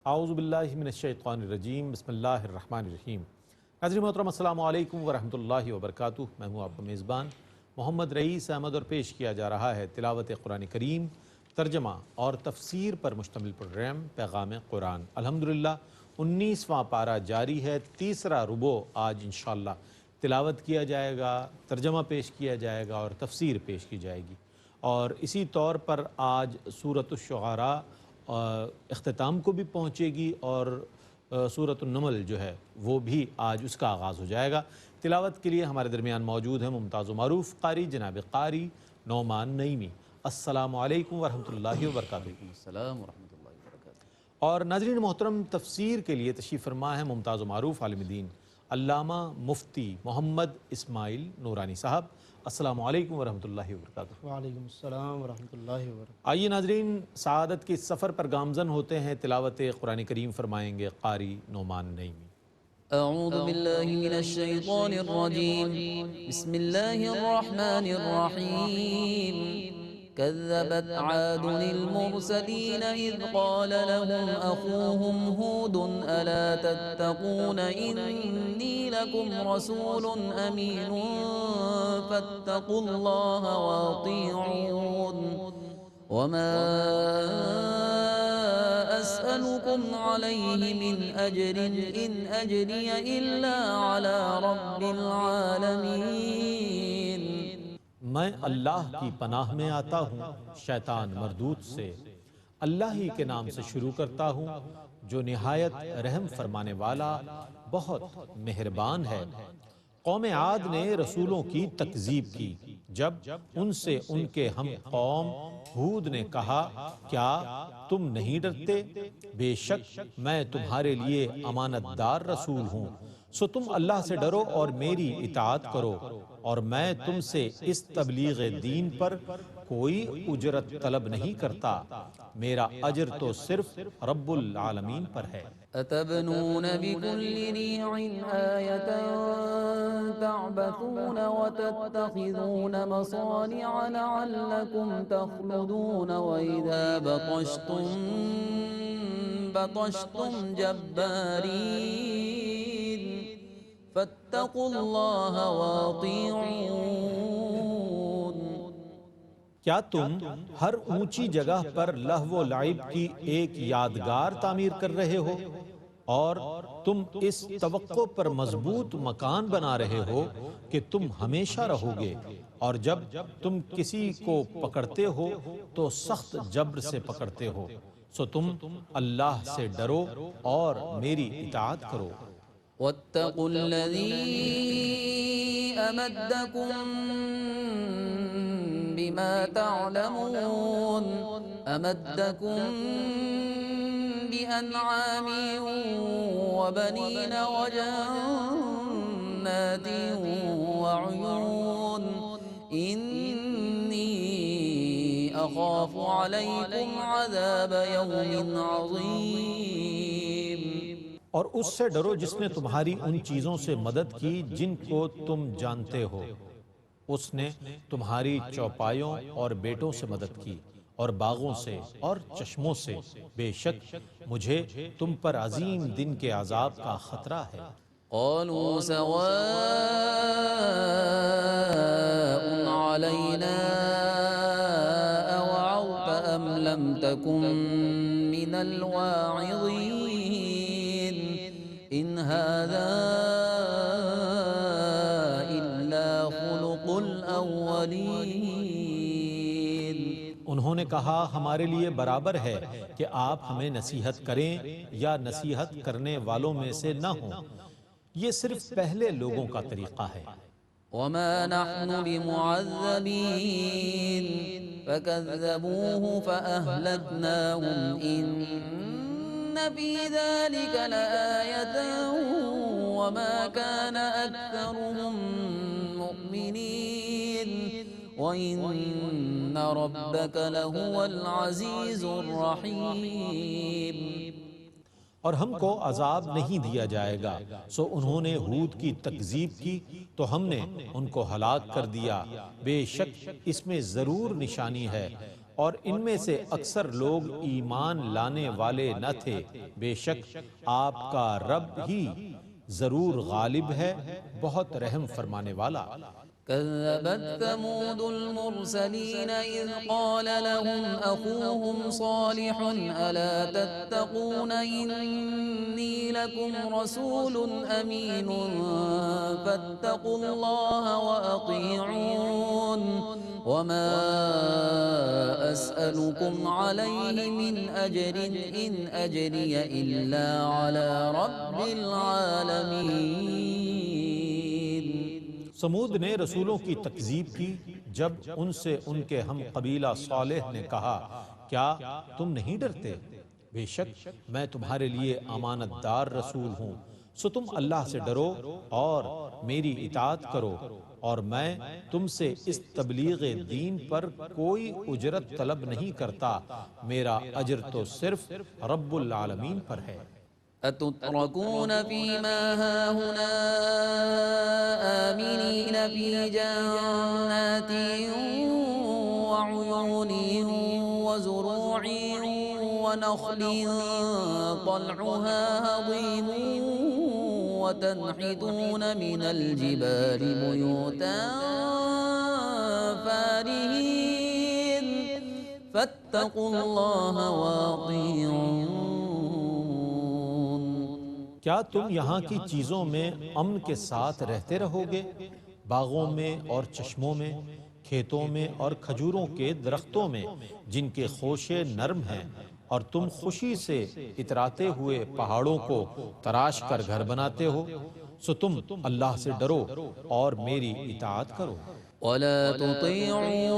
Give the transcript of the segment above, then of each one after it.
اعوذ باللہ من الشیطان الرجیم، بسم اللہ الرحمن الرحیم۔ ناظرین محترم السلام علیکم ورحمۃ اللہ وبرکاتہ۔ میں ہوں آپ کا میزبان محمد رئیس احمد، اور پیش کیا جا رہا ہے تلاوت قرآن کریم، ترجمہ اور تفسیر پر مشتمل پروگرام پیغام قرآن۔ الحمدللہ 19واں پارہ جاری ہے، تیسرا ربع آج انشاءاللہ تلاوت کیا جائے گا، ترجمہ پیش کیا جائے گا اور تفسیر پیش کی جائے گی۔ اور اسی طور پر آج سورۃ الشعراء اختتام کو بھی پہنچے گی، اور سورۃ النمل جو ہے وہ بھی آج اس کا آغاز ہو جائے گا۔ تلاوت کے لیے ہمارے درمیان موجود ہیں ممتاز و معروف قاری جناب قاری نعمان نعیمی۔ السلام علیکم ورحمۃ اللہ وبرکاتہ۔ السلام ورحمۃ اللہ وبرکاتہ۔ اور ناظرین محترم، تفسیر کے لیے تشریف فرما ہے ممتاز و معروف عالم دین علامہ مفتی محمد اسماعیل نورانی صاحب۔ السلام علیکم ورحمۃ اللہ وبرکاتہ۔ وعلیکم السلام ورحمۃ اللہ وبرکاتہ۔ آئیے ناظرین، سعادت کے سفر پر گامزن ہوتے ہیں، تلاوت قرآن کریم فرمائیں گے قاری نعمان نعیمی۔ اعوذ باللہ من الشیطان الرجیم، بسم اللہ الرحمن الرحیم۔ كذبت عاد المرسلين إذ قال لهم أخوهم هود ألا تتقون إني لكم رسول أمين فاتقوا الله وأطيعون وما أسألكم عليه من أجر إن أجري إلا على رب العالمين۔ میں اللہ کی پناہ میں آتا ہوں شیطان مردود سے، اللہ ہی کے نام سے شروع کرتا ہوں جو نہایت رحم فرمانے والا بہت مہربان ہے۔ قوم عاد نے رسولوں کی تکذیب کی جب ان سے ان کے ہم قوم ہود نے کہا کیا تم نہیں ڈرتے؟ بے شک میں تمہارے لیے امانت دار رسول ہوں، سو تم اللہ سے ڈرو اور میری اطاعت کرو، اور میں تم سے اس تبلیغ دین پر کوئی اجرت طلب نہیں کرتا، میرا اجر تو صرف رب العالمین پر ہے۔ أتبنون بكل ريع آية تعبثون وتتخذون مصانع لعلكم تخلدون وإذا بطشتم جبارين فاتقوا الله وأطيعون۔ کیا تم ہر اونچی جگہ پر لہو و لعب کی ایک یادگار تعمیر کر رہے ہو، اور تم اس توقع پر مضبوط مکان بنا رہے ہو کہ تم ہمیشہ رہو گے، اور جب تم کسی کو پکڑتے ہو تو سخت جبر سے پکڑتے ہو، سو تم اللہ سے ڈرو اور میری اطاعت کرو۔ واتقوا الذي أمدكم بما تعلمون أمدكم بأنعام وبنين وجنات وعيون إني أخاف عليكم عذاب يوم عظيم۔ اور اس سے ڈرو جس نے تمہاری ان چیزوں سے مدد کی جن کو تم جانتے ہو، اس نے تمہاری چوپایوں اور بیٹوں سے مدد کی، اور باغوں سے اور چشموں سے، بے شک مجھے تم پر عظیم دن کے عذاب کا خطرہ ہے۔ قالوا سواء علينا أوعظت أم لم تكن من الواعظين إن هذا إلا خلق الأولين۔ انہوں نے کہا ہمارے لیے برابر ہے کہ آپ ہمیں نصیحت کریں یا نصیحت کرنے والوں میں سے نہ ہوں، یہ صرف پہلے لوگوں کا طریقہ ہے۔ وما نحن بمعذبين فكذبوه فأهلكناهم إن في ذلك لآية وما كان أكثرهم مؤمنين وإن ربك لهو العزيز الرحيم۔ اور ہم کو عذاب نہیں دیا جائے گا، سو انہوں نے ہود کی تکذیب کی تو ہم نے ان کو ہلاک کر دیا، بے شک اس میں ضرور نشانی ہے، اور ان میں سے اکثر لوگ ایمان لانے والے نہ تھے، بے شک آپ کا رب ہی ضرور غالب ہے، بہت رحم فرمانے والا۔ كذبت ثمود المرسلين إذ قال لهم أخوهم صالح ألا تتقون إني لكم رسول أمين فاتقوا الله وأطيعون وما أسألكم عليه من أجر إن أجري إلا على رب العالمين۔ سمود نے رسولوں کی تکذیب کی جب ان سے ان کے ہم قبیلہ صالح نے کہا کیا تم نہیں ڈرتے؟ بے شک میں تمہارے لیے امانت دار رسول ہوں، سو تم اللہ سے ڈرو اور میری اطاعت کرو، اور میں تم سے اس تبلیغ دین پر کوئی اجرت طلب نہیں کرتا، میرا اجر تو صرف رب العالمین پر ہے۔ أتتركون فيما هاهنا آمنين في جنات وعيون وزروع ونخل طلعها هضيم وتنحتون من الجبال بيوتا فارهين فاتقوا الله وأطيعون۔ کیا تم یہاں کی چیزوں میں امن کے ساتھ رہتے رہو گے؟ باغوں میں اور چشموں میں، کھیتوں میں اور کھجوروں کے درختوں میں جن کے خوشے نرم ہیں، اور تم خوشی سے اتراتے ہوئے پہاڑوں کو تراش کر گھر بناتے ہو، سو تم اللہ سے ڈرو اور میری اطاعت کرو۔ ولا تطيعوا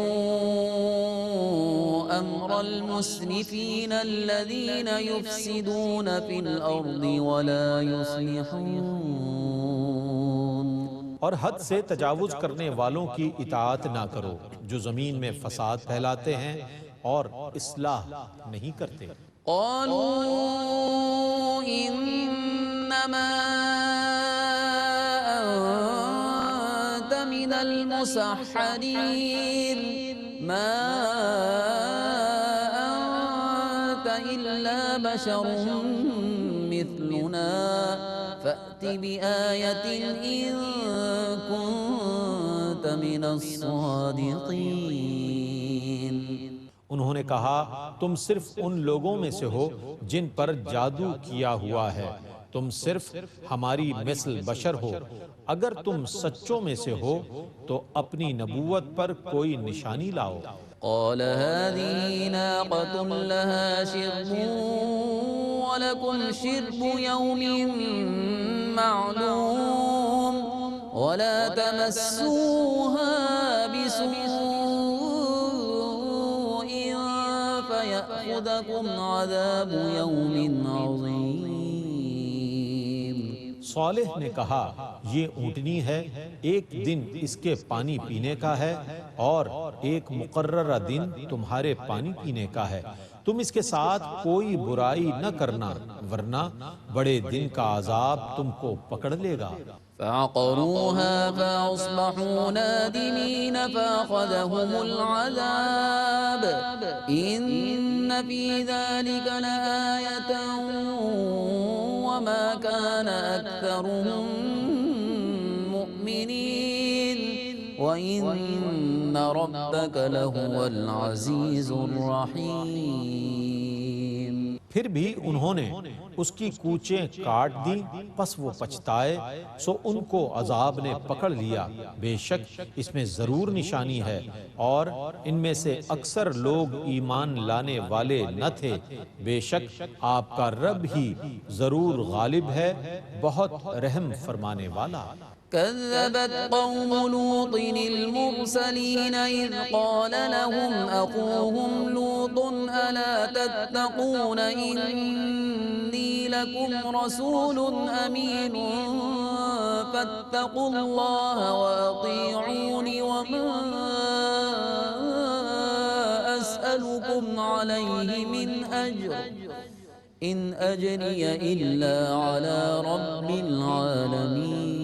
أمر المسرفين الذين يفسدون في الأرض ولا يصلحون۔ اور حد سے تجاوز کرنے والوں کی اطاعت نہ کرو جو زمین میں فساد پھیلاتے ہیں اور اصلاح نہیں کرتے۔ قالوا إنما أنت من المسحرين ما أنت إلا بشر مثلنا فأت بآية إن كنت من الصادقين۔ انہوں نے کہا تم صرف ان لوگوں میں سے ہو جن پر جادو کیا ہوا ہے، تم صرف ہماری مثل بشر ہو، اگر تم سچوں میں سے ہو تو اپنی نبوت پر کوئی نشانی لاؤ۔ قال هذه ناقة لها شرب ولكم شرب يوم معلوم ولا تمسوها بسوء فيأخذكم عذاب يوم عظيم۔ صالح نے کہا یہ اونٹنی ہے، ایک دن اس کے پانی پینے کا ہے اور ایک مقررہ دن تمہارے پانی پینے کا ہے، تم اس کے ساتھ کوئی برائی نہ کرنا ورنہ بڑے دن کا عذاب تم کو پکڑ لے گا۔ فعقروها فأصبحوا نادمين فأخذهم العذاب إن في ذلك لآية وما كان أكثرهم مؤمنين وإن ربك لهو العزيز الرحيم۔ پھر بھی انہوں نے اس کی کوچیں کاٹ دی، پس وہ پچھتائے، سو ان کو عذاب نے پکڑ لیا، بے شک اس میں ضرور نشانی ہے، اور ان میں سے اکثر لوگ ایمان لانے والے نہ تھے، بے شک آپ کا رب ہی ضرور غالب ہے، بہت رحم فرمانے والا۔ كذبت قوم لوط المرسلين إذ قال لهم أخوهم لوط ألا تتقون إني لكم رسول أمين فاتقوا الله وأطيعون وما أسألكم عليه من أجر إن أجري إلا على رب العالمين۔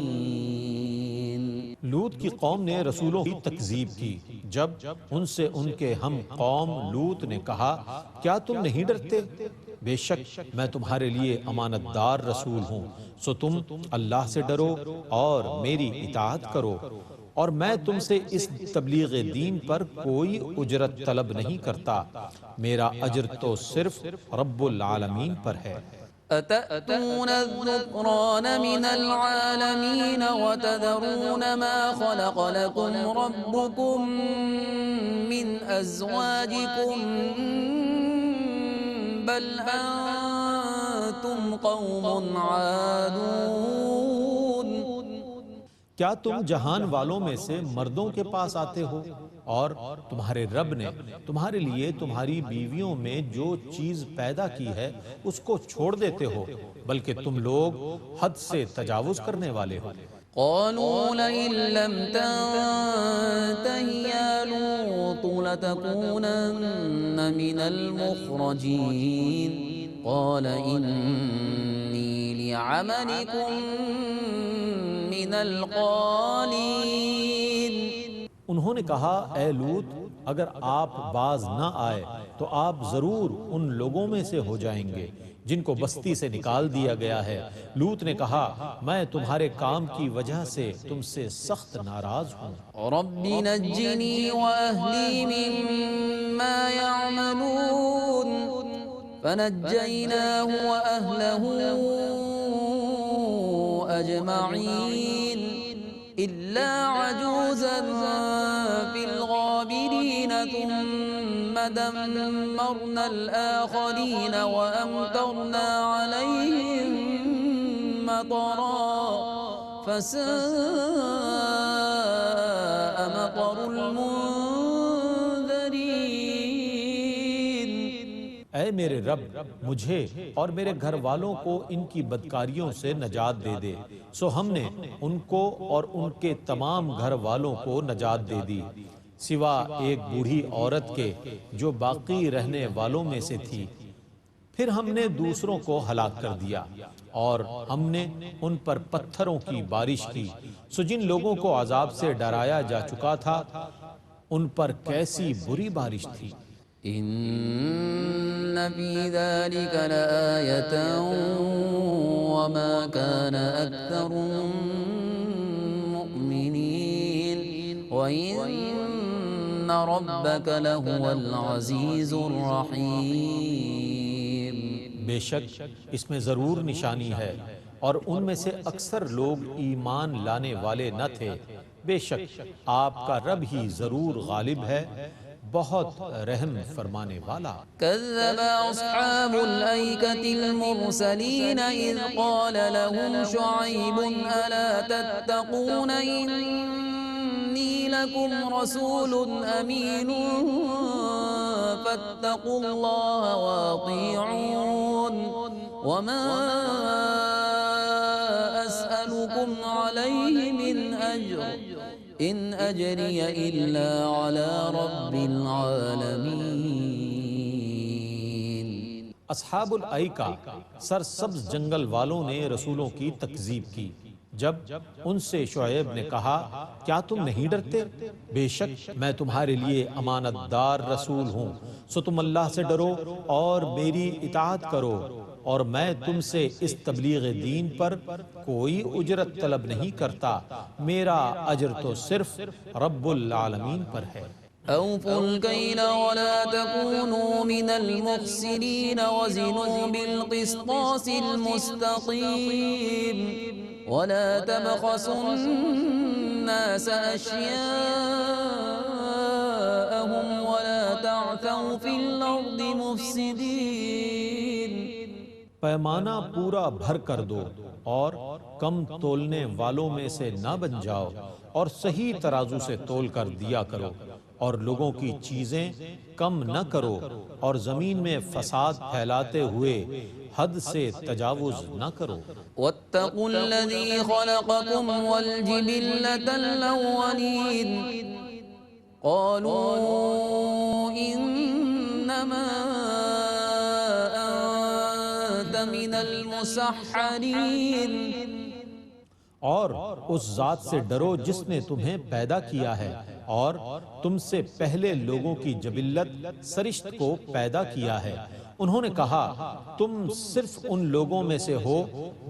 لوط کی قوم نے رسولوں کی تکذیب کی جب ان سے ان کے ہم قوم لوط نے کہا کیا تم نہیں ڈرتے؟ بے شک میں تمہارے لیے امانت دار رسول ہوں، سو تم اللہ سے ڈرو اور میری اطاعت کرو، اور میں تم سے اس تبلیغ دین پر کوئی اجرت طلب نہیں کرتا، میرا اجر تو صرف رب العالمین پر ہے۔ أتأتون الذكران من العالمين وتذرون ما خلق لكم ربكم من أزواجكم بل أنتم قوم عادون۔ کیا تم جہان والوں میں سے مردوں کے پاس آتے ہو اور تمہارے رب نے تمہارے لیے تمہاری بیویوں میں جو چیز پیدا کی ہے اس کو چھوڑ دیتے ہو، بلکہ تم لوگ حد سے تجاوز کرنے والے ہو۔ قالوا لئن لم تنته يا لوط لتكونن من المخرجين قال إني لعملكم من القالين۔ انہوں نے کہا اے لوط اگر آپ باز نہ آئے تو آپ ضرور ان لوگوں میں سے ہو جائیں گے جن کو بستی سے نکال دیا گیا ہے۔ لوط نے کہا میں تمہارے کام کی وجہ سے تم سے سخت ناراض ہوں۔ رب نجنی وأهلی مما يعملون فنجیناه وأهله أجمعین إلا عجوزا في الغابرين ثم دمرنا الآخرين وأمطرنا عليهم مطرا فساء مطر المنذرين۔ اے میرے رب مجھے اور میرے گھر والوں کو ان کی بدکاریوں سے نجات دے دے، سو ہم نے ان کو اور ان کے تمام گھر والوں کو نجات دے دی، سوا ایک بوڑھی عورت کے جو باقی رہنے والوں میں سے تھی۔ پھر ہم نے دوسروں کو ہلاک کر دیا اور ہم نے ان پر پتھروں کی بارش کی، سو جن لوگوں کو عذاب سے ڈرایا جا چکا تھا ان پر کیسی بری بارش تھی۔ إن في ذلك لآية وما كان أكثرهم مؤمنين وإن ربك لهو العزيز الرحيم۔ بے شک اس میں ضرور نشانی ہے اور ان میں سے اکثر لوگ ایمان لانے والے نہ تھے، بے شک آپ کا رب ہی ضرور غالب ہے، بہت رحم فرمانے والا۔ كذب أصحاب الأيكة المرسلين إذ قال لهم شعيب ألا تتقون إني لكم رسول أمين فاتقوا الله وأطيعون وما أسألكم عليه من أجر إن أجري إلا على رب العالمين۔ اصحاب الائکہ سرسبز جنگل والوں نے رسولوں کی تکذیب کی، جب ان سے شعیب نے کہا کیا تم نہیں ڈرتے؟ بے شک میں تمہارے لیے امانت دار رسول ہوں، سو تم اللہ سے ڈرو اور میری اطاعت کرو، اور میں تم سے اس تبلیغ دین پر کوئی اجرت طلب نہیں کرتا، میرا اجر تو صرف رب العالمین پر ہے۔ أوفوا الكيل ولا تكونوا من المخسرين وزنوا بالقسطاس المستقيم ولا تبخسوا الناس أشياءهم ولا تعثوا في الأرض مفسدين۔ پیمانہ پورا بھر کر دو اور کم تولنے والوں میں سے نہ بن جاؤ، اور صحیح ترازو سے تول کر دیا کرو، اور لوگوں کی چیزیں کم نہ کرو، اور زمین میں فساد پھیلاتے ہوئے حد سے تجاوز نہ کرو۔ واتقوا الذي خلقكم والجبلة الأولين قالوا إنما أنت من المسحرين۔ اور اس ذات سے ڈرو جس نے تمہیں پیدا کیا ہے، اور تم سے پہلے لوگوں کی جبلت سرشت کو پیدا کیا ہے۔ انہوں نے کہا تم صرف ان لوگوں میں سے ہو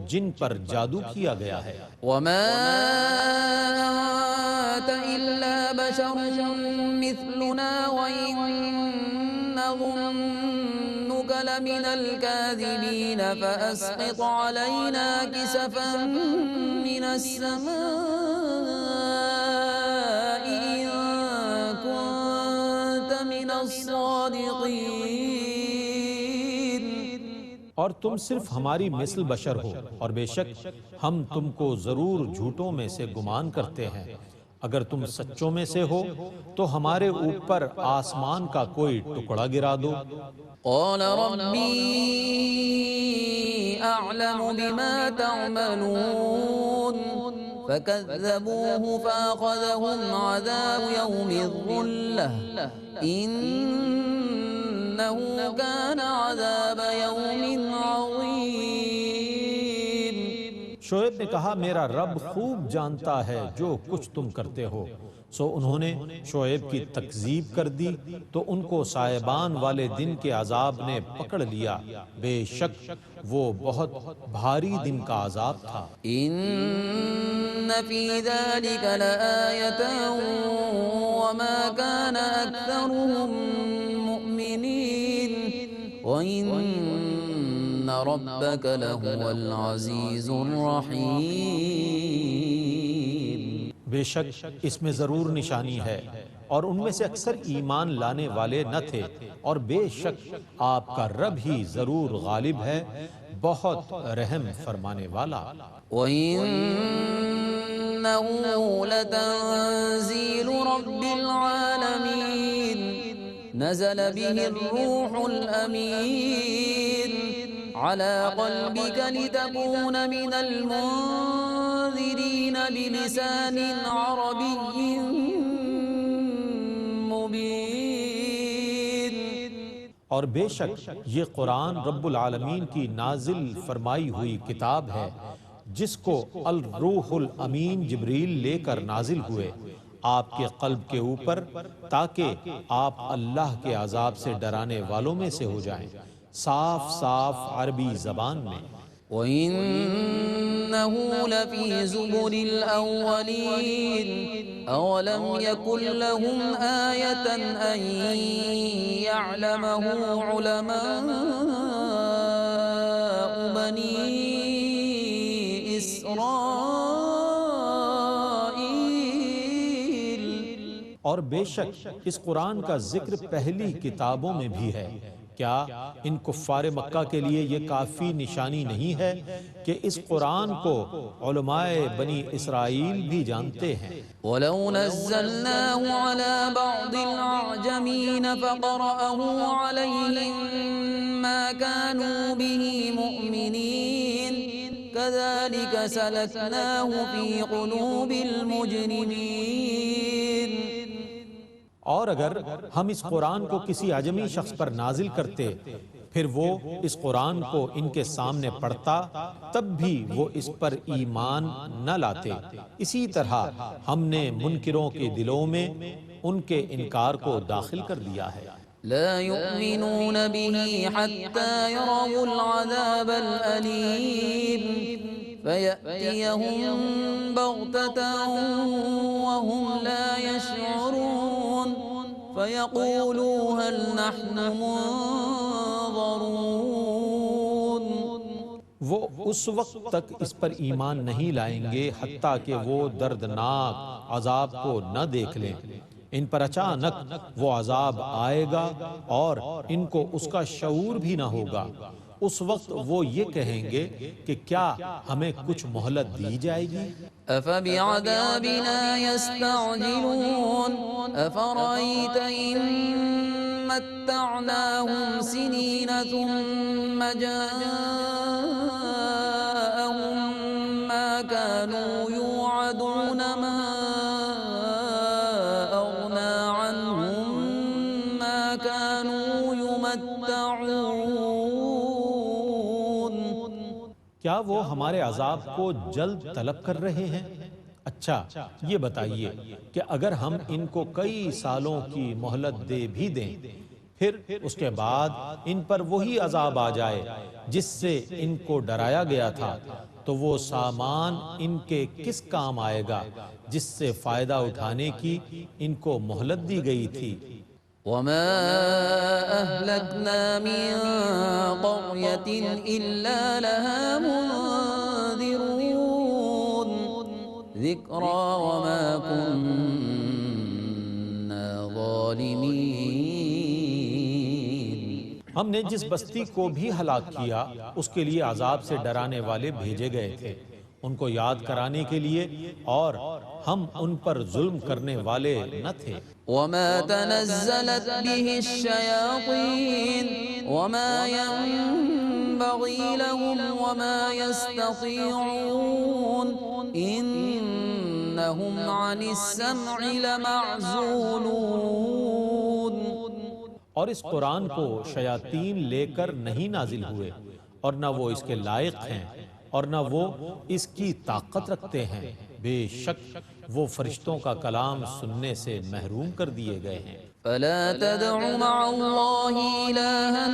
جن پر جادو کیا گیا ہے۔ وما أنت إلا بشر مثلنا وإن نظنك لمن الكاذبين فأسقط علينا كسفا من السماء إن كنت من الصادقين۔ اور تم صرف ہماری مثل بشر ہو، اور بے شک ہم تم کو ضرور جھوٹوں میں سے گمان کرتے ہیں۔ اگر تم سچوں میں سے ہو تو ہمارے اوپر آسمان کا کوئی ٹکڑا گرا دو۔ قال ربي أعلم بما تعملون فكذبوه فأخذهم عذاب يوم الظلة إنه كان عذاب يوم عظيم۔ شعیب نے کہا میرا رب خوب جانتا ہے جو کچھ تم کرتے ہو۔ سو انہوں نے شعیب کی تکذیب کر دی تو ان کو سائبان والے دن کے عذاب نے پکڑ لیا، بے شک وہ بہت بھاری دن کا عذاب تھا۔ إن في ذلك لآية وما كان أكثرهم مؤمنين وإن ربك لهو العزيز الرحيم۔ بے شک اس میں ضرور نشانی ہے، اور ان میں سے اکثر ایمان لانے والے نہ تھے، اور بے شک آپ کا رب ہی ضرور غالب ہے، بہت رحم فرمانے والا۔ وَإِنَّهُ لَتَنزِيلُ رَبِّ الْعَالَمِينَ نزل به الروح الأمين على قلبك لتكون من المنذرين بلسان عربي مبين۔ اور بے شک یہ قرآن رب العالمین کی نازل فرمائی ہوئی کتاب ہے، جس کو الروح الامین جبریل لے کر نازل ہوئے آپ کے قلب کے اوپر، تاکہ آپ اللہ کے عذاب سے ڈرانے والوں میں سے ہو جائیں، صاف صاف عربی زبان میں۔ وَإِنَّهُ لَفِي زُبُرِ الْأَوَّلِينَ أَوَلَمْ يَكُنْ لَهُمْ آيَةً أَنْ يَعْلَمَهُ عُلَمَاءُ بَنِي إِسْرَائِيلَ۔ اور بے شک اس قرآن کا ذکر پہلی کتابوں میں بھی ہے، کیا ان کفار مکہ کے لیے یہ کافی نشانی نہیں ہے کہ اس قرآن کو علماء بنی اسرائیل بھی جانتے ہیں؟ وَلَوْ نَزَّلْنَاهُ عَلَى بَعْضِ الْأَعْجَمِينَ فَقَرَأَهُ عَلَيْهِمْ مَا كَانُوا بِهِ مُؤْمِنِينَ كَذَلِكَ سَلَكْنَاهُ فِي قُلُوبِ الْمُجْرِمِينَ۔ اور اگر ہم اس قرآن کو کسی عجمی شخص پر نازل کرتے، پھر وہ اس قرآن کو ان کے سامنے پڑھتا، تب بھی وہ اس پر ایمان نہ لاتے۔ اسی طرح ہم نے منکروں کے دلوں میں ان کے انکار کو داخل کر دیا ہے۔ لا يؤمنون به حتى يروا العذاب الأليم فيأتيهم بغتة وهم لا يشعرون فيقولوا هل نحن منظرون۔ وہ اس وقت تک اس پر ایمان نہیں لائیں گے حتیٰ کہ وہ دردناک عذاب کو نہ دیکھ لیں۔ ان پر اچانک وہ عذاب آئے گا اور ان کو اس کا شعور بھی نہ ہوگا۔ اس وقت وہ یہ کہیں گے کہ کیا ہمیں کچھ مہلت دی جائے گی؟ أَفَبِعَذَابِنَا يَسْتَعْجِلُونَ أَفَرَأَيْتَ إِن مَّتَّعْنَاهُمْ سِنِينَ ثُمَّ جَاءَهُم مَّا كَانُوا يُوعَدُونَ مَا أَغْنَىٰ عَنْهُم مَّا كَانُوا يُمَتَّعُونَ۔ کیا وہ ہمارے عذاب کو جلد طلب کر رہے ہیں؟ اچھا یہ بتائیے کہ اگر ہم ان کو کئی سالوں کی مہلت دے بھی دیں پھر اس کے بعد ان پر وہی عذاب آ جائے جس سے ان کو ڈرایا گیا تھا تو وہ سامان ان کے کس کام آئے گا جس سے فائدہ اٹھانے کی ان کو مہلت دی گئی تھی؟ وما أهلكنا من قرية إلا لها منذرون ذكرى وما كنا ظالمين ہم نے جس بستی کو بھی ہلاک کیا اس کے لیے عذاب سے ڈرانے والے بھیجے گئے تھے ان کو یاد کرانے کے لیے اور ہم ان پر ظلم کرنے والے نہ تھے۔ وما تنزلت به الشياطين وما ينبغي لهم وما يستطيعون إنهم عن السمع لمعزولون۔ اور اس قرآن کو شیاطین لے کر نہیں نازل ہوئے اور نہ وہ اس کے لائق ہیں اور نہ وہ اس کی طاقت رکھتے ہیں، بے شک وہ فرشتوں کا کلام سننے سے محروم کر دیے گئے ہیں۔ فلا تدع مع الله إلها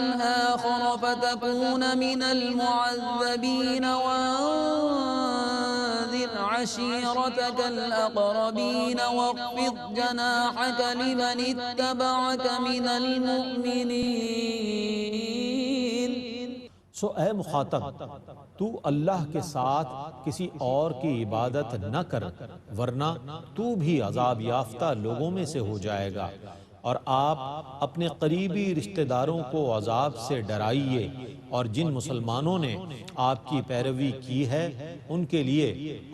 آخر فتكون من المعذبين وانذر عشيرتك الأقربين واخفض جناحك لمن اتبعك من المؤمنين۔ سو اے مخاطب تو اللہ کے ساتھ کسی اور کی عبادت نہ کر ورنہ تو بھی عذاب یافتہ لوگوں میں سے ہو جائے گا، اور آپ اپنے قریبی رشتہ داروں کو عذاب سے ڈرائیے، اور جن مسلمانوں نے آپ کی پیروی کی ہے ان کے لیے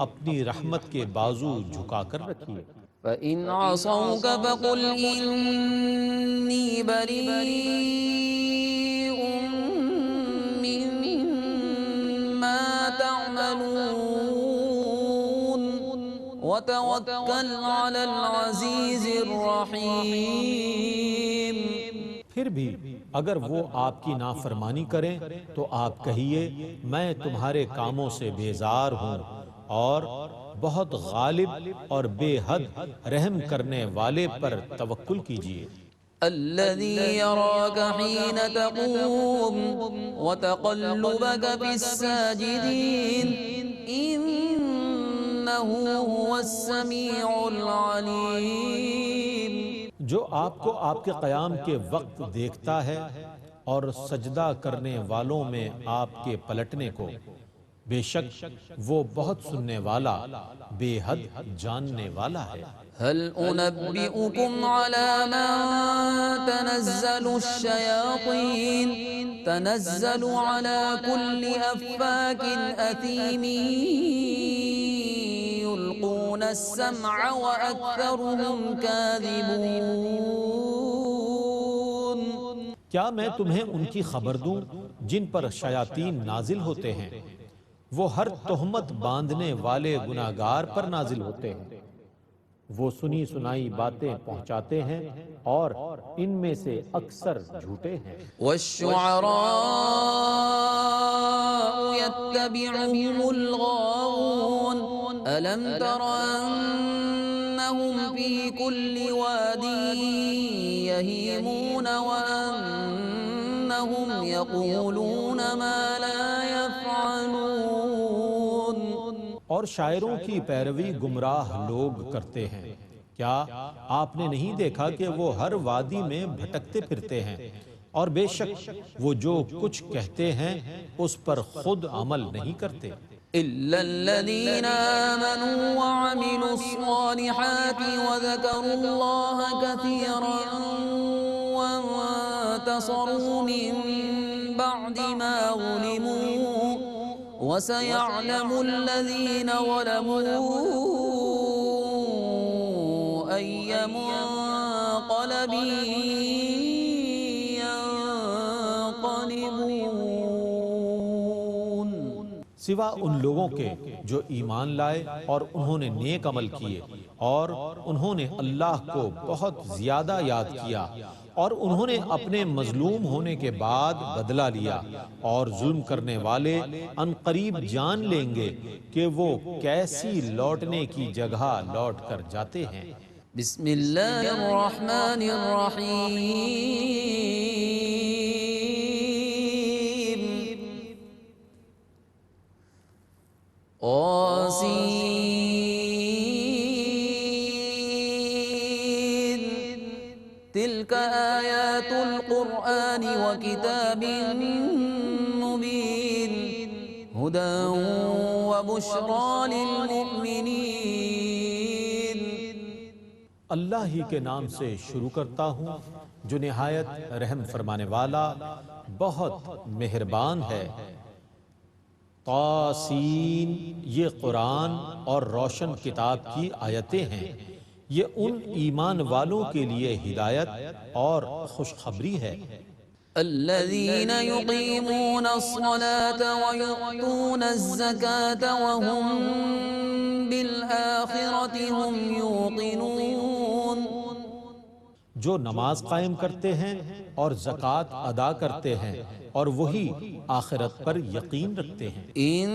اپنی رحمت کے بازو جھکا کر رکھیے۔ فإن عصوك فقل إني بريء مما تعملون وتوكل على العزيز الرحيم۔ پھر بھی اگر وہ آپ کی نافرمانی کریں تو آپ کہیے میں تمہارے کاموں سے بیزار ہوں، اور بہت غالب اور بے حد رحم کرنے والے پر توکل کیجیے۔ الذي يراك حين تقوم وتقلبك في الساجدين إنه هو السميع العليم۔ جو آپ کو آپ کے قیام کے وقت دیکھتا ہے اور سجدہ کرنے والوں میں آپ کے پلٹنے کو، بے شک وہ بہت سننے والا بے حد جاننے والا ہے۔ هل أنبئكم على من تنزل الشياطين تنزل على كل أفاك أثيم يلقون السمع وأكثرهم كاذبون۔ کیا میں تمہیں ان کی خبر دوں جن پر شیاطین نازل ہوتے ہیں؟ وہ ہر تہمت باندھنے والے گناہگار پر نازل ہوتے ہیں، وہ سنی سنائی باتیں پہنچاتے ہیں اور ان میں سے اکثر جھوٹے ہیں۔ والشعراء يتبعهم الغاوون ألم تر أنهم في كل واد يهيمون وأنهم يقولون ما لا يفعلون۔ اور شاعروں کی پیروی گمراہ لوگ کرتے ہیں، کیا آپ نے نہیں دیکھا کہ وہ ہر وادی میں بھٹکتے پھرتے ہیں، اور بے شک وہ جو کچھ کہتے ہیں اس پر خود عمل نہیں کرتے۔ إلا الذين آمنوا وعملوا الصالحات وذكروا الله كثيرا وانتصروا من بعد ما ظلموا وسيعلم الذين ظلموا أي منقلب ينقلبون۔ سوا ان لوگوں کے جو ایمان لائے اور انہوں نے نیک عمل کیے اور انہوں نے اللہ کو بہت زیادہ یاد کیا اور انہوں نے اپنے مظلوم ہونے کے بعد بدلہ لیا، اور ظلم کرنے والے ان قریب جان لیں گے کہ وہ کیسی لوٹنے کی جگہ لوٹ کر جاتے ہیں۔ بسم اللہ الرحمن الرحیم قاسین تلک آیات القرآن وکتاب مبین ہدی وبشری للمؤمنین۔ اللہ ہی کے نام سے شروع کرتا ہوں جو نہایت رحم فرمانے والا بہت مہربان ہے۔ طاسین، یہ قرآن اور روشن کتاب کی آیتیں ہیں، یہ ان ایمان والوں کے لیے ہدایت اور خوشخبری ہے۔ الذين يقيمون الصلاة ويؤتون الزكاة وهم بالآخرة هم يوقنون۔ جو نماز قائم کرتے ہیں اور زکوٰۃ ادا کرتے ہیں اور وہی آخرت پر یقین رکھتے ہیں۔ ان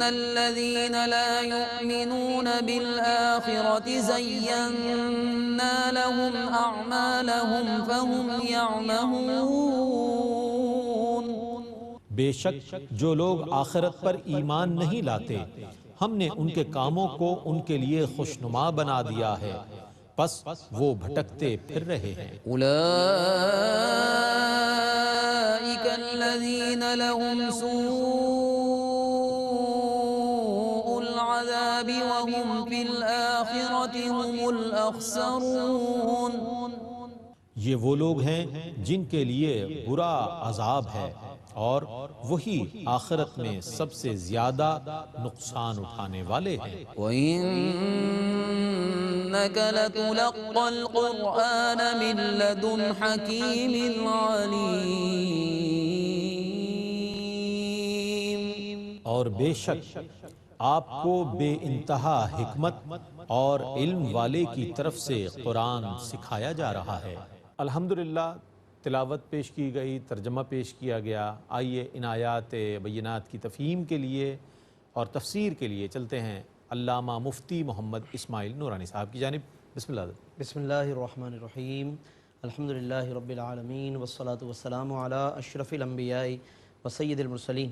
الذين لا يؤمنون بالآخرة زينا لهم اعمالهم فهم يعمهون۔ بے شک جو لوگ آخرت پر ایمان نہیں لاتے ہم نے ان کے کاموں کو ان کے لیے خوشنما بنا دیا ہے، پس وہ بھٹکتے پھر رہے ہیں۔ اولئک الذین لهم سوء العذاب وهم فی الآخرة هم الاخسرون۔ یہ وہ لوگ ہیں جن کے لیے برا عذاب ہے اور وہی آخرت میں سب سے زیادہ نقصان اٹھانے والے ہیں۔ وَإِنَّكَ لَتُلَقَّى الْقُرْآنَ مِن لَّدُنْ حَكِيمٍ عَلِيمٍ۔ اور بے شک آپ کو بے انتہا حکمت اور علم والے کی طرف سے قرآن سکھایا جا رہا ہے۔ الحمدللہ تلاوت پیش کی گئی، ترجمہ پیش کیا گیا۔ آئیے ان آیات بینات کی تفہیم کے لیے اور تفسیر کے لیے چلتے ہیں علامہ مفتی محمد اسماعیل نورانی صاحب کی جانب۔ بسم اللہ۔ بسم اللہ الرحمن الرحیم، الحمدللہ رب العالمین والصلاة والسلام علی اشرف الانبیاء وسید المرسلین۔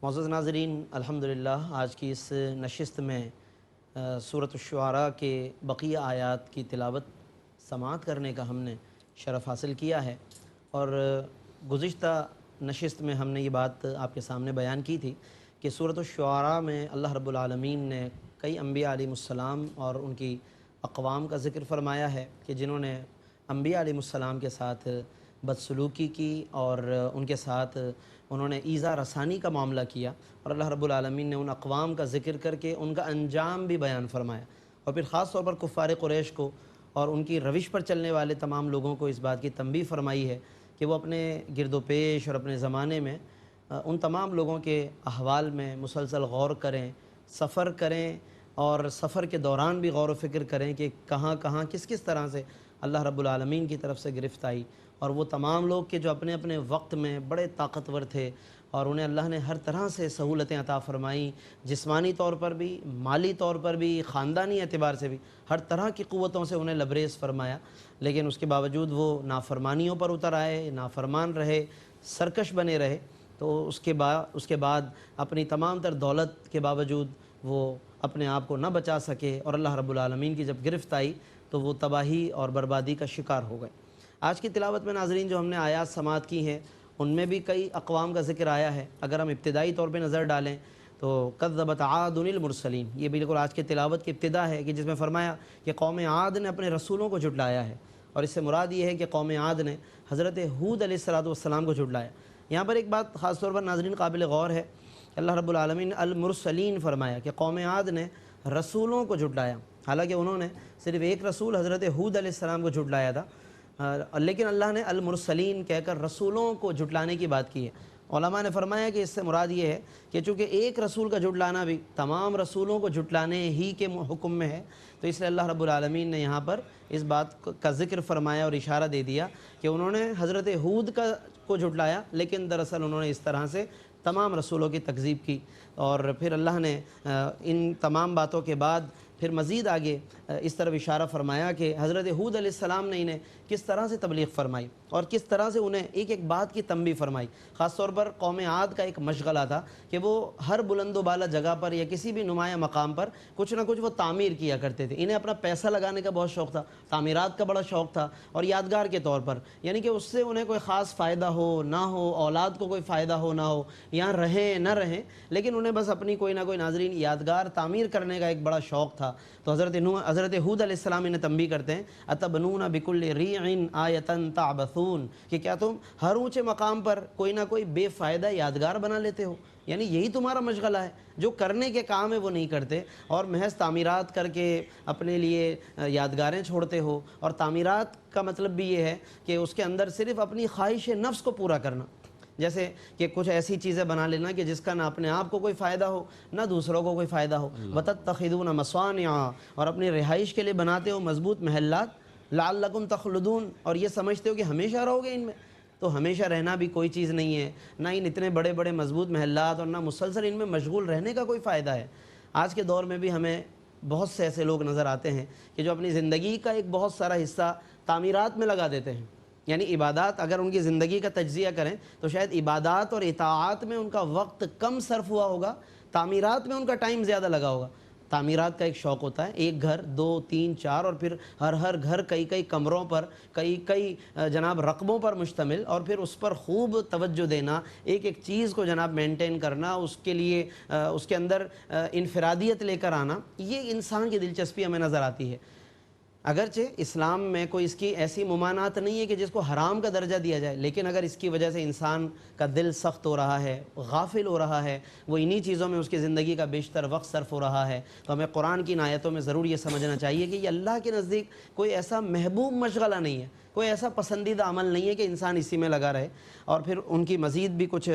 معزز ناظرین، الحمدللہ آج کی اس نشست میں سورۃ الشعراء کے بقیہ آیات کی تلاوت سماعت کرنے کا ہم نے شرف حاصل کیا ہے، اور گزشتہ نشست میں ہم نے یہ بات آپ کے سامنے بیان کی تھی کہ سورۃ الشعراء میں اللہ رب العالمین نے کئی انبیاء علیہ السلام اور ان کی اقوام کا ذکر فرمایا ہے کہ جنہوں نے انبیاء علیہ السلام کے ساتھ بدسلوکی کی اور ان کے ساتھ انہوں نے ایذا رسانی کا معاملہ کیا، اور اللہ رب العالمین نے ان اقوام کا ذکر کر کے ان کا انجام بھی بیان فرمایا، اور پھر خاص طور پر کفار قریش کو اور ان کی روش پر چلنے والے تمام لوگوں کو اس بات کی تنبیہ فرمائی ہے کہ وہ اپنے گرد و پیش اور اپنے زمانے میں ان تمام لوگوں کے احوال میں مسلسل غور کریں، سفر کریں، اور سفر کے دوران بھی غور و فکر کریں کہ کہاں کہاں کس کس طرح سے اللہ رب العالمین کی طرف سے گرفت آئی، اور وہ تمام لوگ کہ جو اپنے اپنے وقت میں بڑے طاقتور تھے اور انہیں اللہ نے ہر طرح سے سہولتیں عطا فرمائیں، جسمانی طور پر بھی، مالی طور پر بھی، خاندانی اعتبار سے بھی ہر طرح کی قوتوں سے انہیں لبریز فرمایا، لیکن اس کے باوجود وہ نافرمانیوں پر اتر آئے، نافرمان رہے، سرکش بنے رہے، تو اس کے بعد اپنی تمام تر دولت کے باوجود وہ اپنے آپ کو نہ بچا سکے، اور اللہ رب العالمین کی جب گرفت آئی تو وہ تباہی اور بربادی کا شکار ہو گئے۔ آج کی تلاوت میں ناظرین جو ہم نے آیات سماعت کی ہیں ان میں بھی کئی اقوام کا ذکر آیا ہے۔ اگر ہم ابتدائی طور پہ نظر ڈالیں تو کذبت عاد المرسلین، یہ بالکل آج کی تلاوت کی ابتدا ہے کہ جس میں فرمایا کہ قوم عاد نے اپنے رسولوں کو جھٹلایا ہے، اور اس سے مراد یہ ہے کہ قوم عاد نے حضرت ہود علیہ السلام کو جھٹلایا۔ یہاں پر ایک بات خاص طور پر ناظرین قابل غور ہے، اللہ رب العالمین نے المرسلین فرمایا کہ قوم عاد نے رسولوں کو جھٹلایا، حالانکہ انہوں نے صرف ایک رسول حضرت ہود علیہ السلام کو جھٹلایا تھا، لیکن اللہ نے المرسلین کہہ کر رسولوں کو جھٹلانے کی بات کی ہے، علماء نے فرمایا کہ اس سے مراد یہ ہے کہ چونکہ ایک رسول کا جھٹلانا بھی تمام رسولوں کو جھٹلانے ہی کے حکم میں ہے، تو اس لیے اللہ رب العالمین نے یہاں پر اس بات کا ذکر فرمایا اور اشارہ دے دیا کہ انہوں نے حضرت ہود کو جھٹلایا، لیکن دراصل انہوں نے اس طرح سے تمام رسولوں کی تکذیب کی۔ اور پھر اللہ نے ان تمام باتوں کے بعد پھر مزید آگے اس طرف اشارہ فرمایا کہ حضرت ہود علیہ السلام نے انہیں کس طرح سے تبلیغ فرمائی اور کس طرح سے انہیں ایک ایک بات کی تنبیہ فرمائی۔ خاص طور پر قوم عاد کا ایک مشغلہ تھا کہ وہ ہر بلند و بالا جگہ پر یا کسی بھی نمایاں مقام پر کچھ نہ کچھ وہ تعمیر کیا کرتے تھے۔ انہیں اپنا پیسہ لگانے کا بہت شوق تھا، تعمیرات کا بڑا شوق تھا، اور یادگار کے طور پر، یعنی کہ اس سے انہیں کوئی خاص فائدہ ہو نہ ہو، اولاد کو کوئی فائدہ ہو نہ ہو، یہاں رہیں نہ رہیں، لیکن انہیں بس اپنی کوئی نہ کوئی ناظرین یادگار تعمیر کرنے کا ایک بڑا شوق تھا۔ تو حضرت ہود علیہ السلام انہیں تنبیہ کرتے ہیں، اتبنون بکل ریع آیۃ تعبثون، کہ کیا تم ہر اونچے مقام پر کوئی نہ کوئی بے فائدہ یادگار بنا لیتے ہو؟ یعنی یہی تمہارا مشغلہ ہے، جو کرنے کے کام ہے وہ نہیں کرتے، اور محض تعمیرات کر کے اپنے لیے یادگاریں چھوڑتے ہو۔ اور تعمیرات کا مطلب بھی یہ ہے کہ اس کے اندر صرف اپنی خواہش نفس کو پورا کرنا، جیسے کہ کچھ ایسی چیزیں بنا لینا کہ جس کا نہ اپنے آپ کو کوئی فائدہ ہو نہ دوسروں کو کوئی فائدہ ہو۔ وَتَتَّخِذُونَ مَصَانِعَ، اور اپنی رہائش کے لیے بناتے ہو مضبوط محلات، لَعَلَّكُمْ تَخْلُدُونَ، اور یہ سمجھتے ہو کہ ہمیشہ رہو گے ان میں۔ تو ہمیشہ رہنا بھی کوئی چیز نہیں ہے، نہ ان اتنے بڑے بڑے مضبوط محلات، اور نہ مسلسل ان میں مشغول رہنے کا کوئی فائدہ ہے۔ آج کے دور میں بھی ہمیں بہت سے ایسے لوگ نظر آتے ہیں کہ جو اپنی زندگی کا ایک بہت سارا حصہ تعمیرات میں لگا دیتے ہیں۔ یعنی عبادات اگر ان کی زندگی کا تجزیہ کریں تو شاید عبادات اور اطاعات میں ان کا وقت کم صرف ہوا ہوگا، تعمیرات میں ان کا ٹائم زیادہ لگا ہوگا۔ تعمیرات کا ایک شوق ہوتا ہے، ایک گھر، 2 3 4، اور پھر ہر گھر کئی کمروں پر، کئی جناب رقبوں پر مشتمل، اور پھر اس پر خوب توجہ دینا، ایک ایک چیز کو جناب مینٹین کرنا، اس کے لیے اس کے اندر انفرادیت لے کر آنا، یہ انسان کی دلچسپی ہمیں نظر آتی ہے۔ اگرچہ اسلام میں کوئی اس کی ایسی ممانعت نہیں ہے کہ جس کو حرام کا درجہ دیا جائے، لیکن اگر اس کی وجہ سے انسان کا دل سخت ہو رہا ہے، غافل ہو رہا ہے، وہ انہی چیزوں میں اس کی زندگی کا بیشتر وقت صرف ہو رہا ہے، تو ہمیں قرآن کی ان آیتوں میں ضرور یہ سمجھنا چاہیے کہ یہ اللہ کے نزدیک کوئی ایسا محبوب مشغلہ نہیں ہے، کوئی ایسا پسندیدہ عمل نہیں ہے کہ انسان اسی میں لگا رہے۔ اور پھر ان کی مزید بھی کچھ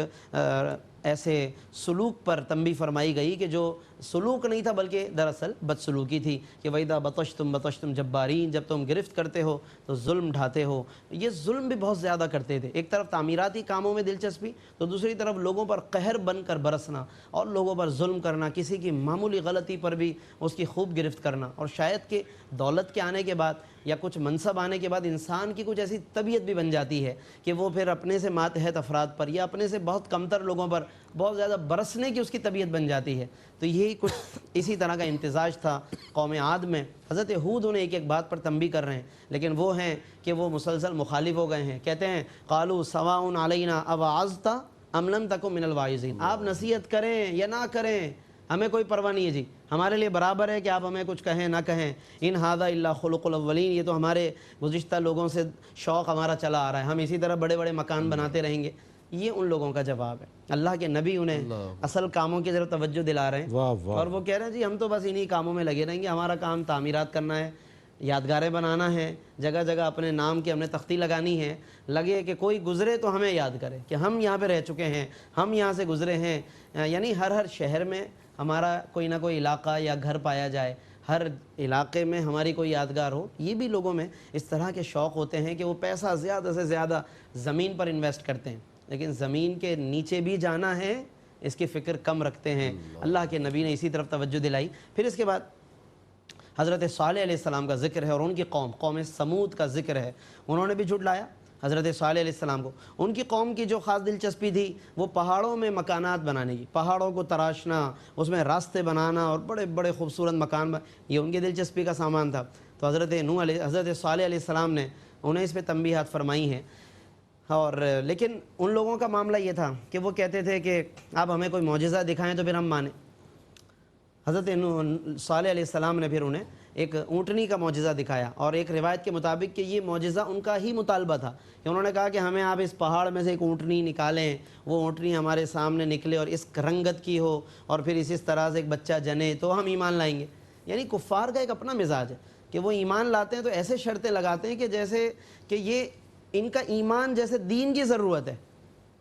ایسے سلوک پر تنبیہ فرمائی گئی کہ جو سلوک نہیں تھا بلکہ دراصل بدسلوکی تھی، کہ وَإِذَا بَطَشْتُمْ بَطَشْتُمْ جَبَّارِينَ، جب تم گرفت کرتے ہو تو ظلم ڈھاتے ہو۔ یہ ظلم بھی بہت زیادہ کرتے تھے، ایک طرف تعمیراتی کاموں میں دلچسپی، تو دوسری طرف لوگوں پر قہر بن کر برسنا اور لوگوں پر ظلم کرنا، کسی کی معمولی غلطی پر بھی اس کی خوب گرفت کرنا۔ اور شاید کہ دولت کے آنے کے بعد یا کچھ منصب آنے کے بعد انسان کی کچھ ایسی طبیعت بھی بن جاتی ہے کہ وہ پھر اپنے سے ماتحت افراد پر یا اپنے سے بہت کمتر لوگوں پر بہت زیادہ برسنے کی اس کی طبیعت بن جاتی ہے۔ تو یہی کچھ اسی طرح کا امتزاج تھا قوم عاد میں۔ حضرت ہود انہیں ایک ایک بات پر تنبیہ کر رہے ہیں، لیکن وہ ہیں کہ وہ مسلسل مخالف ہو گئے ہیں۔ کہتے ہیں قالوا سواء علینا اوعظت ام لم تکن من الواعظین، آپ نصیحت کریں یا نہ کریں ہمیں کوئی پرواہ نہیں ہے جی، ہمارے لیے برابر ہے کہ آپ ہمیں کچھ کہیں نہ کہیں۔ ان ھذا الا خلق الاولین، یہ تو ہمارے گزشتہ لوگوں سے شوق ہمارا چلا آ رہا ہے، ہم اسی طرح بڑے بڑے مکان بناتے رہیں گے۔ یہ ان لوگوں کا جواب ہے۔ اللہ کے نبی انہیں اصل کاموں کی طرف توجہ دلا رہے ہیں، اور وہ کہہ رہے ہیں جی ہم تو بس انہی کاموں میں لگے رہیں گے، ہمارا کام تعمیرات کرنا ہے، یادگاریں بنانا ہے، جگہ جگہ اپنے نام کی ہم نے تختی لگانی ہے، لگے کہ کوئی گزرے تو ہمیں یاد کرے کہ ہم یہاں پہ رہ چکے ہیں، ہم یہاں سے گزرے ہیں۔ یعنی ہر شہر میں ہمارا کوئی نہ کوئی علاقہ یا گھر پایا جائے، ہر علاقے میں ہماری کوئی یادگار ہو۔ یہ بھی لوگوں میں اس طرح کے شوق ہوتے ہیں کہ وہ پیسہ زیادہ سے زیادہ زمین پر انویسٹ کرتے ہیں، لیکن زمین کے نیچے بھی جانا ہے اس کی فکر کم رکھتے ہیں۔ اللہ کے نبی نے اسی طرف توجہ دلائی۔ پھر اس کے بعد حضرت صالح علیہ السلام کا ذکر ہے، اور ان کی قوم سمود کا ذکر ہے۔ انہوں نے بھی جھٹلایا حضرت صالح علیہ السلام کو۔ ان کی قوم کی جو خاص دلچسپی تھی وہ پہاڑوں میں مکانات بنانے کی، پہاڑوں کو تراشنا، اس میں راستے بنانا اور بڑے بڑے خوبصورت مکان یہ ان کی دلچسپی کا سامان تھا۔ تو حضرت صالح علیہ السلام نے انہیں اس پہ تنبیہات فرمائی ہیں۔ اور لیکن ان لوگوں کا معاملہ یہ تھا کہ وہ کہتے تھے کہ آپ ہمیں کوئی معجزہ دکھائیں تو پھر ہم مانیں۔ حضرت صالح علیہ السلام نے پھر انہیں ایک اونٹنی کا معجزہ دکھایا، اور ایک روایت کے مطابق کہ یہ معجزہ ان کا ہی مطالبہ تھا کہ انہوں نے کہا کہ ہمیں آپ اس پہاڑ میں سے ایک اونٹنی نکالیں، وہ اونٹنی ہمارے سامنے نکلے اور اس رنگت کی ہو، اور پھر اس طرح سے ایک بچہ جنے تو ہم ایمان لائیں گے۔ یعنی کفار کا ایک اپنا مزاج ہے کہ وہ ایمان لاتے ہیں تو ایسے شرطیں لگاتے ہیں کہ جیسے کہ یہ ان کا ایمان جیسے دین کی ضرورت ہے۔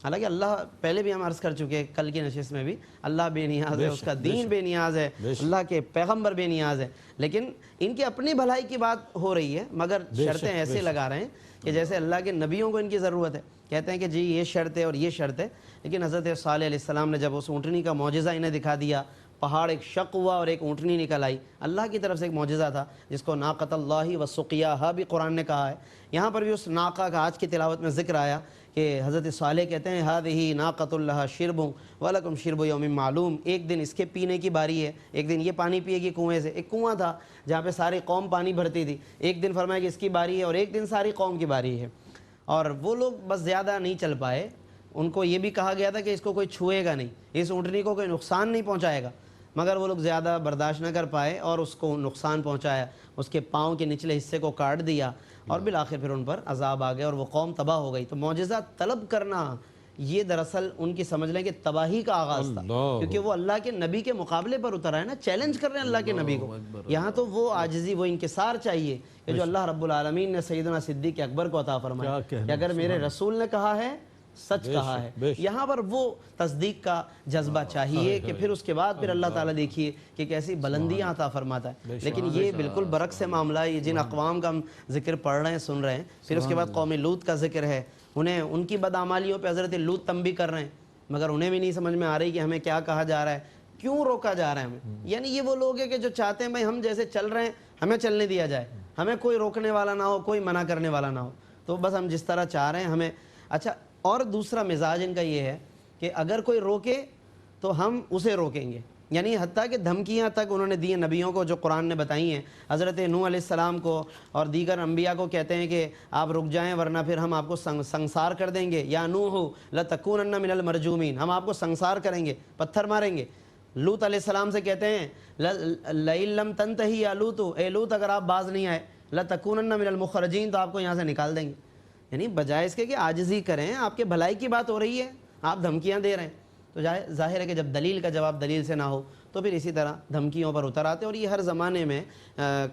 حالانکہ اللہ پہلے بھی ہم عرض کر چکے ہیں کل کی نشست میں بھی، اللہ بے نیاز ہے، اس کا دین بے نیاز ہے، اللہ کے پیغمبر بے نیاز ہے، لیکن ان کے اپنی بھلائی کی بات ہو رہی ہے، مگر شرطیں ایسے لگا رہے ہیں کہ جیسے اللہ کے نبیوں کو ان کی ضرورت ہے، کہتے ہیں کہ جی یہ شرط ہے اور یہ شرط ہے، لیکن حضرت صالح علیہ السلام نے جب اس اونٹنی کا معجزہ انہیں دکھا دیا، پہاڑ ایک شق ہوا اور ایک اونٹنی نکل آئی، اللہ کی طرف سے ایک معجزہ تھا جس کو ناقۃ اللہ و سقیاہا بھی قرآن نے کہا ہے۔ یہاں پر بھی اس ناقہ کا آج کی تلاوت میں ذکر آیا کہ حضرت صالح کہتے ہیں ہذہ ناقۃ اللہ شرب ولکم شرب یوم معلوم، ایک دن اس کے پینے کی باری ہے، ایک دن یہ پانی پیے گی کنویں سے، ایک کنواں تھا جہاں پہ ساری قوم پانی بھرتی تھی، ایک دن فرمایا کہ اس کی باری ہے اور ایک دن ساری قوم کی باری ہے، اور وہ لوگ بس زیادہ نہیں چل پائے، ان کو یہ بھی کہا گیا تھا کہ اس کو کوئی چھوئے گا نہیں، اس اونٹنی کو کوئی نقصان نہیں پہنچائے گا، مگر وہ لوگ زیادہ برداشت نہ کر پائے اور اس کو نقصان پہنچایا، اس کے پاؤں کے نچلے حصے کو کاٹ دیا اور بالآخر پھر ان پر عذاب آ گیا اور وہ قوم تباہ ہو گئی۔ تو معجزہ طلب کرنا یہ دراصل ان کی سمجھ لیں کہ تباہی کا آغاز تھا، کیونکہ وہ اللہ کے نبی کے مقابلے پر اتر آئے نا، چیلنج کر رہے ہیں اللہ کے نبی کو۔ یہاں تو وہ عاجزی، وہ انکسار چاہیے کہ جو اللہ رب العالمین نے سیدنا صدیق اکبر کو عطا فرمایا کہ اگر میرے رسول نے کہا ہے سچ کہا ہے، یہاں پر وہ تصدیق کا جذبہ چاہیے کہ پھر اس کے بعد پھر اللہ تعالیٰ دیکھیے کہ کیسی بلندیاں عطا فرماتا ہے۔ لیکن یہ بالکل برعکس معاملہ ہے، یہ جن اقوام کا ہم ذکر پڑھ رہے ہیں سن رہے ہیں، پھر اس کے بعد قوم لوط کا ذکر ہے، انہیں ان کی بدعمالیوں پہ حضرت لوط تنبیہ کر رہے ہیں، مگر انہیں بھی نہیں سمجھ میں آ رہی کہ ہمیں کیا کہا جا رہا ہے، کیوں روکا جا رہا ہے ہمیں۔ یعنی یہ وہ لوگ ہیں کہ جو چاہتے ہیں بھائی ہم جیسے چل رہے ہیں ہمیں چلنے دیا جائے، ہمیں کوئی روکنے والا نہ ہو، کوئی منع کرنے والا نہ ہو، تو بس ہم جس طرح چاہ رہے ہیں ہمیں۔ اچھا، اور دوسرا مزاج ان کا یہ ہے کہ اگر کوئی روکے تو ہم اسے روکیں گے، یعنی حتیٰ کہ دھمکیاں تک انہوں نے دی ہیں نبیوں کو جو قرآن نے بتائی ہیں، حضرت نوح علیہ السلام کو اور دیگر انبیاء کو کہتے ہیں کہ آپ رک جائیں ورنہ پھر ہم آپ کو سنسار کر دیں گے، یا نوح لتکونن من المرجومین، ہم آپ کو سنسار کریں گے، پتھر ماریں گے۔ لوط علیہ السلام سے کہتے ہیں لئن لم تنتہی یا لوط، اے لوط اگر آپ باز نہیں آئے، لتکونن من المخرجین، تو آپ کو یہاں سے نکال دیں گے۔ یعنی بجائے اس کے کہ عاجزی کریں، آپ کے بھلائی کی بات ہو رہی ہے، آپ دھمکیاں دے رہے ہیں، تو ظاہر ہے کہ جب دلیل کا جواب دلیل سے نہ ہو تو پھر اسی طرح دھمکیوں پر اتر آتے ہیں، اور یہ ہر زمانے میں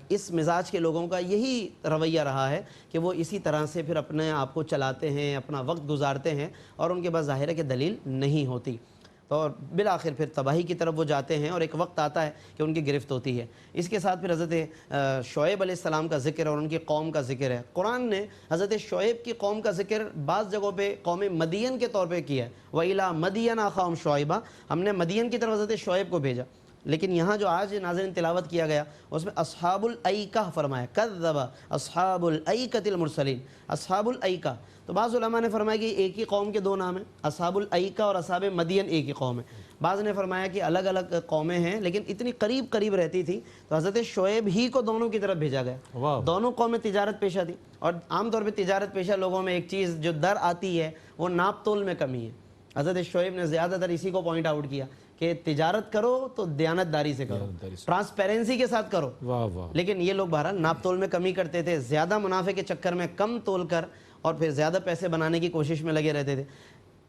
اس مزاج کے لوگوں کا یہی رویہ رہا ہے کہ وہ اسی طرح سے پھر اپنے آپ کو چلاتے ہیں، اپنا وقت گزارتے ہیں، اور ان کے پاس ظاہر ہے کہ دلیل نہیں ہوتی، اور بالآخر پھر تباہی کی طرف وہ جاتے ہیں، اور ایک وقت آتا ہے کہ ان کی گرفت ہوتی ہے۔ اس کے ساتھ پھر حضرت شعیب علیہ السلام کا ذکر اور ان کی قوم کا ذکر ہے۔ قرآن نے حضرت شعیب کی قوم کا ذکر بعض جگہوں پہ قوم مدین کے طور پہ کیا ہے، وَإِلَىٰ مَدْيَنَ أَخَاهُمْ شُعَيْبًا، ہم نے مدین کی طرف حضرت شعیب کو بھیجا، لیکن یہاں جو آج ناظرین تلاوت کیا گیا اس میں اصحاب الایکہ فرمایا، کذب اصحاب الایکۃ المرسلین، اصحاب الایکہ، تو بعض علماء نے فرمایا کہ ایک ہی قوم کے دو نام ہیں، اصحاب الایکہ اور اصحاب مدین ایک ہی قوم ہے، بعض نے فرمایا کہ الگ الگ قومیں ہیں لیکن اتنی قریب قریب رہتی تھی، تو حضرت شعیب ہی کو دونوں کی طرف بھیجا گیا۔ دونوں قومیں تجارت پیشہ تھی، اور عام طور پہ تجارت پیشہ لوگوں میں ایک چیز جو در آتی ہے وہ ناپ تول میں کمی ہے۔ حضرت شعیب نے زیادہ تر اسی کو پوائنٹ آؤٹ کیا کہ تجارت کرو تو دیانت داری سے کرو، ٹرانسپیرنسی کے ساتھ کرو، لیکن یہ لوگ بہرحال ناپ تول میں کمی کرتے تھے، زیادہ منافع کے چکر میں کم تول کر اور پھر زیادہ پیسے بنانے کی کوشش میں لگے رہتے تھے۔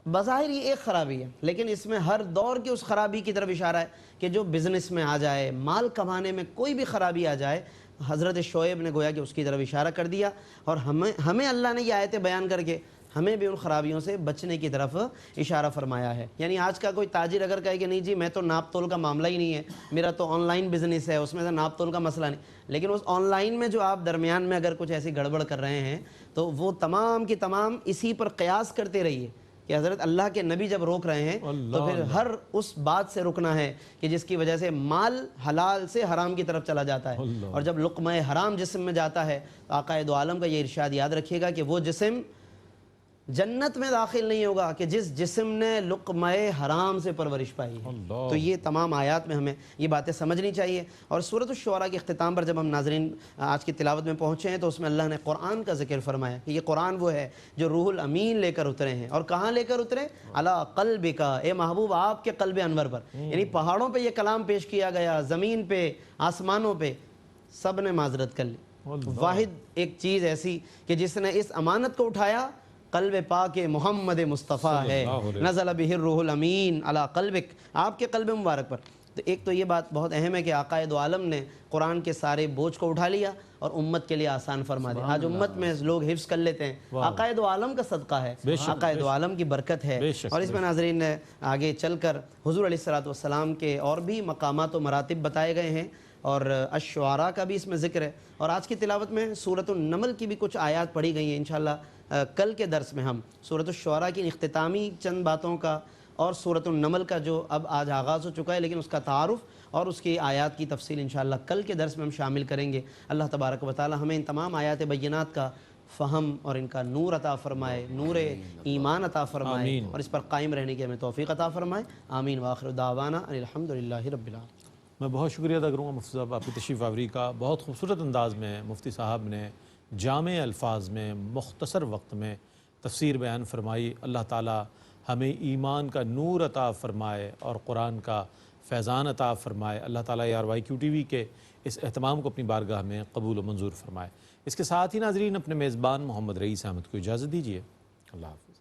بظاہر یہ ایک خرابی ہے، لیکن اس میں ہر دور کی اس خرابی کی طرف اشارہ ہے کہ جو بزنس میں آ جائے، مال کمانے میں کوئی بھی خرابی آ جائے، حضرت شعیب نے گویا کہ اس کی طرف اشارہ کر دیا، اور ہمیں اللہ نے یہ آیتیں بیان کر کے ہمیں بھی ان خرابیوں سے بچنے کی طرف اشارہ فرمایا ہے۔ یعنی آج کا کوئی تاجر اگر کہے کہ نہیں جی میں تو ناپ تول کا معاملہ ہی نہیں ہے، میرا تو آن لائن بزنس ہے، اس میں سے ناپ تول کا مسئلہ نہیں، لیکن اس آن لائن میں جو آپ درمیان میں اگر کچھ ایسی گڑبڑ کر رہے ہیں تو وہ تمام کی تمام اسی پر قیاس کرتے رہیے کہ حضرت اللہ کے نبی جب روک رہے ہیں تو پھر ہر اس بات سے رکنا ہے کہ جس کی وجہ سے مال حلال سے حرام کی طرف چلا جاتا ہے، اور جب لقمہ حرام جسم میں جاتا ہے تو آقا دو عالم کا یہ ارشاد یاد رکھیے گا کہ وہ جسم جنت میں داخل نہیں ہوگا کہ جس جسم نے لقمہ حرام سے پرورش پائی ہے۔ تو یہ تمام آیات میں ہمیں یہ باتیں سمجھنی چاہیے۔ اور سورۃ الشعراء کے اختتام پر جب ہم ناظرین آج کی تلاوت میں پہنچے ہیں تو اس میں اللہ نے قرآن کا ذکر فرمایا کہ یہ قرآن وہ ہے جو روح الامین لے کر اترے ہیں، اور کہاں لے کر اترے؟ علی قلبک، اے محبوب آپ کے قلب انور پر، یعنی پہاڑوں پہ یہ کلام پیش کیا گیا، زمین پہ، آسمانوں پہ، سب نے معذرت کر لی، واحد ایک چیز ایسی کہ جس نے اس امانت کو اٹھایا، قلب پاک محمد مصطفیٰ ہے، نزل بہ الروح الامین علی قلبک، آپ کے قلب مبارک پر۔ تو ایک تو یہ بات بہت اہم ہے کہ آقائے دو عالم نے قرآن کے سارے بوجھ کو اٹھا لیا اور امت کے لیے آسان فرما دیا. آج امت میں لوگ حفظ کر لیتے ہیں, آقائے دو عالم کا صدقہ ہے, آقائے دو عالم کی برکت ہے. اور اس میں ناظرین آگے چل کر حضور علیہ السلام کے اور بھی مقامات و مراتب بتائے گئے ہیں, اور الشعراء کا بھی اس میں ذکر ہے. اور آج کی تلاوت میں سورۃ النمل کی بھی کچھ آیات پڑھی گئی ہیں. انشاءاللہ کل کے درس میں ہم سورۃ الشعراء کی اختتامی چند باتوں کا اور سورۃ النمل کا جو اب آج آغاز ہو چکا ہے لیکن اس کا تعارف اور اس کی آیات کی تفصیل انشاءاللہ کل کے درس میں ہم شامل کریں گے. اللہ تبارک و تعالی ہمیں ان تمام آیات بینات کا فہم اور ان کا نور عطا فرمائے, نور ایمان عطا فرمائے, اور اس پر قائم رہنے کی ہمیں توفیق عطا فرمائے. آمین. وآخر دعوانا ان الحمدللہ رب العالمین. میں بہت شکریہ ادا کروں گا مفتی صاحب آپ کی تشریف آوری کا. بہت خوبصورت انداز میں مفتی صاحب نے جامع الفاظ میں مختصر وقت میں تفسیر بیان فرمائی. اللہ تعالی ہمیں ایمان کا نور عطا فرمائے اور قرآن کا فیضان عطا فرمائے. اللہ تعالیٰ RYQ TV کے اس اہتمام کو اپنی بارگاہ میں قبول و منظور فرمائے. اس کے ساتھ ہی ناظرین اپنے میزبان محمد رئیس احمد کو اجازت دیجیے. اللہ حافظ.